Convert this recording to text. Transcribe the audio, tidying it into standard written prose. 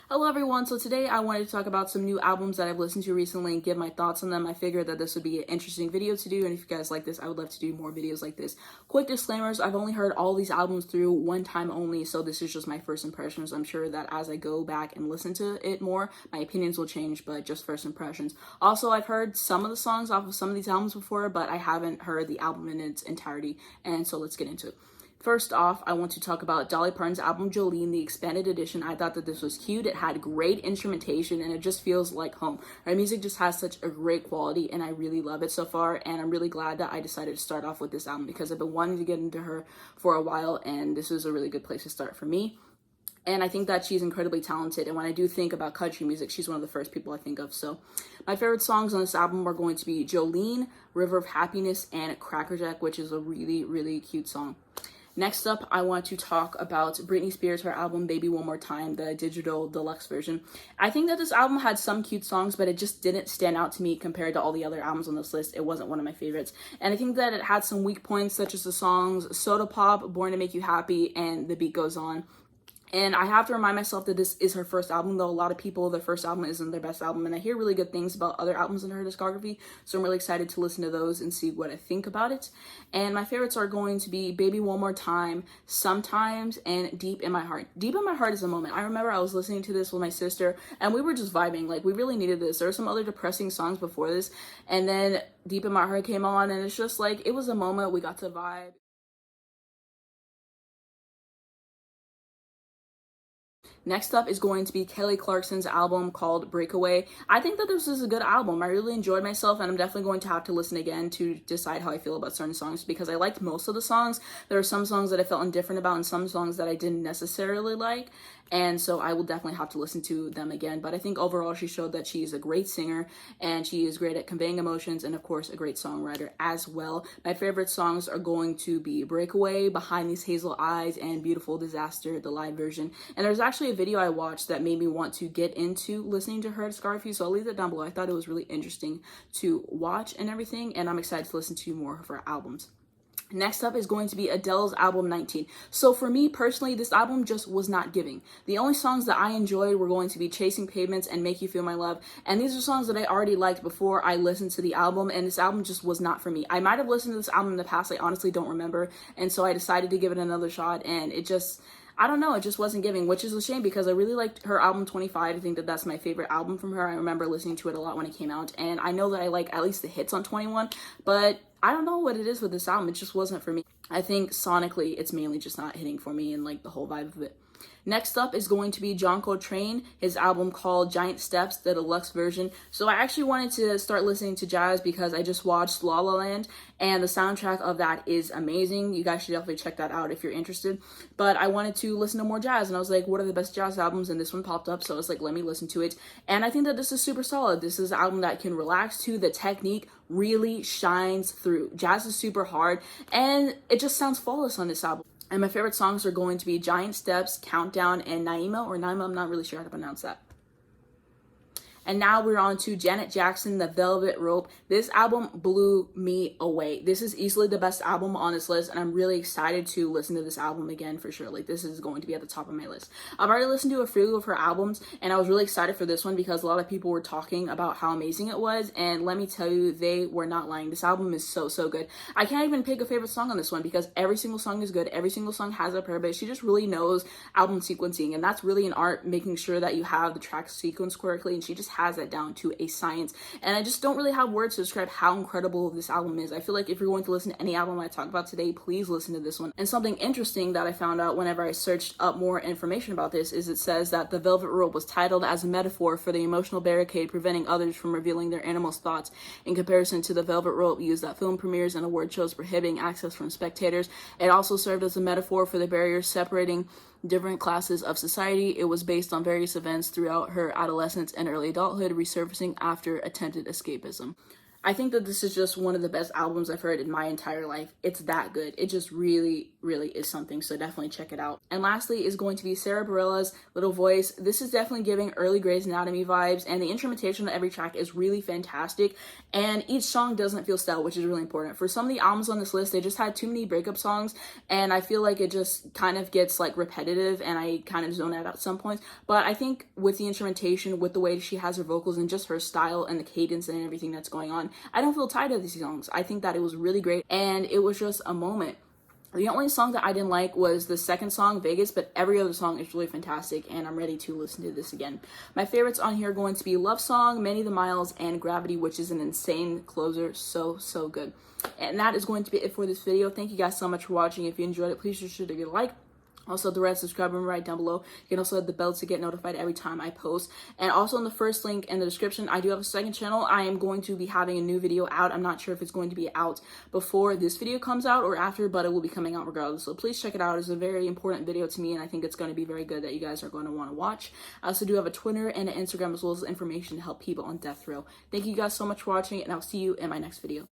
Hello everyone, so today I wanted to talk about some new albums that I've listened to recently and give my thoughts on them. I figured that this would be an interesting video to do, and if you guys like this, I would love to do more videos like this. Quick disclaimers, I've only heard all these albums through one time only, so this is just my first impressions. I'm sure that as I go back and listen to it more, my opinions will change, but just first impressions. Also, I've heard some of the songs off of some of these albums before, but I haven't heard the album in its entirety, and so let's get into it. First off, I want to talk about Dolly Parton's album Jolene, the expanded edition. I thought that this was cute. It had great instrumentation and it just feels like home. Her music just has such a great quality and I really love it so far. And I'm really glad that I decided to start off with this album because I've been wanting to get into her for a while and this is a really good place to start for me. And I think that she's incredibly talented. And when I do think about country music, she's one of the first people I think of. So my favorite songs on this album are going to be Jolene, River of Happiness, and Crackerjack, which is a really, really cute song. Next up, I want to talk about Britney Spears, her album Baby One More Time, the digital deluxe version. I think that this album had some cute songs, but it just didn't stand out to me compared to all the other albums on this list. It wasn't one of my favorites. And I think that it had some weak points, such as the songs Soda Pop, Born to Make You Happy, and The Beat Goes On. And I have to remind myself that this is her first album, though a lot of people, their first album isn't their best album. And I hear really good things about other albums in her discography. So I'm really excited to listen to those and see what I think about it. And my favorites are going to be Baby One More Time, Sometimes, and Deep in My Heart. Deep in My Heart is a moment. I remember I was listening to this with my sister and we were just vibing. Like, we really needed this. There were some other depressing songs before this. And then Deep in My Heart came on and it's just like, it was a moment we got to vibe. Next up is going to be Kelly Clarkson's album called Breakaway. I think that this is a good album. I really enjoyed myself and I'm definitely going to have to listen again to decide how I feel about certain songs because I liked most of the songs. There are some songs that I felt indifferent about and some songs that I didn't necessarily like. And so I will definitely have to listen to them again. But I think overall she showed that she's a great singer and she is great at conveying emotions and of course a great songwriter as well. My favorite songs are going to be Breakaway, Behind These Hazel Eyes, and Beautiful Disaster, the live version. And there's actually a video I watched that made me want to get into listening to her discography, so I'll leave that down below. I thought it was really interesting to watch and everything, and I'm excited to listen to more of her albums. Next up is going to be Adele's album 19. So for me personally, this album just was not giving. The only songs that I enjoyed were going to be Chasing Pavements and Make You Feel My Love. And these are songs that I already liked before I listened to the album, and this album just was not for me. I might have listened to this album in the past, I honestly don't remember. And so I decided to give it another shot, and it just, I don't know, it just wasn't giving, which is a shame because I really liked her album 25. I think that that's my favorite album from her. I remember listening to it a lot when it came out, and I know that I like at least the hits on 21, but I don't know what it is with this album. It just wasn't for me. I think sonically, it's mainly just not hitting for me and like the whole vibe of it. Next up is going to be John Coltrane, his album called Giant Steps, the deluxe version. So I actually wanted to start listening to jazz because I just watched La La Land and the soundtrack of that is amazing. You guys should definitely check that out if you're interested. But I wanted to listen to more jazz and I was like, what are the best jazz albums? And this one popped up, so I was like, let me listen to it. And I think that this is super solid. This is an album that can relax to. The technique really shines through. Jazz is super hard and it just sounds flawless on this album. And my favorite songs are going to be Giant Steps, Countdown, and Naima, or Naima, I'm not really sure how to pronounce that. And now we're on to Janet Jackson, The Velvet Rope. This album blew me away. This is easily the best album on this list, and I'm really excited to listen to this album again for sure. Like, this is going to be at the top of my list. I've already listened to a few of her albums, and I was really excited for this one because a lot of people were talking about how amazing it was, and let me tell you, they were not lying. This album is so, so good. I can't even pick a favorite song on this one because every single song is good. Every single song has a purpose. She just really knows album sequencing, and that's really an art, making sure that you have the track sequenced correctly, and she just has that down to a science. And I just don't really have words to describe how incredible this album is. I feel like if you're going to listen to any album I talk about today, please listen to this one. And something interesting that I found out whenever I searched up more information about this is it says that The Velvet Rope was titled as a metaphor for the emotional barricade preventing others from revealing their animal's thoughts in comparison to the velvet rope used at film premieres and award shows prohibiting access from spectators. It also served as a metaphor for the barriers separating different classes of society. It was based on various events throughout her adolescence and early adulthood, resurfacing after attempted escapism. I think that this is just one of the best albums I've heard in my entire life. It's that good. It just really, really is something, so definitely check it out. And lastly is going to be Sara Bareilles' Little Voice. This is definitely giving early Grey's Anatomy vibes, and the instrumentation of every track is really fantastic, and each song doesn't feel stale, which is really important. For some of the albums on this list, they just had too many breakup songs, and I feel like it just kind of gets like repetitive, and I kind of zone out at some points. But I think with the instrumentation, with the way she has her vocals, and just her style and the cadence and everything that's going on, I don't feel tired of these songs. I think that it was really great, and it was just a moment. The only song that I didn't like was the second song, Vegas, but every other song is really fantastic, and I'm ready to listen to this again. My favorites on here are going to be Love Song, Many the Miles, and Gravity, which is an insane closer. So good. And that is going to be it for this video. Thank you guys so much for watching. If you enjoyed it, please be sure to give it a like. Also, the red subscribe button right down below. You can also hit the bell to get notified every time I post. And also in the first link in the description, I do have a second channel. I am going to be having a new video out. I'm not sure if it's going to be out before this video comes out or after, but it will be coming out regardless. So please check it out. It's a very important video to me, and I think it's going to be very good that you guys are going to want to watch. I also do have a Twitter and an Instagram as well as information to help people on death row. Thank you guys so much for watching, and I'll see you in my next video.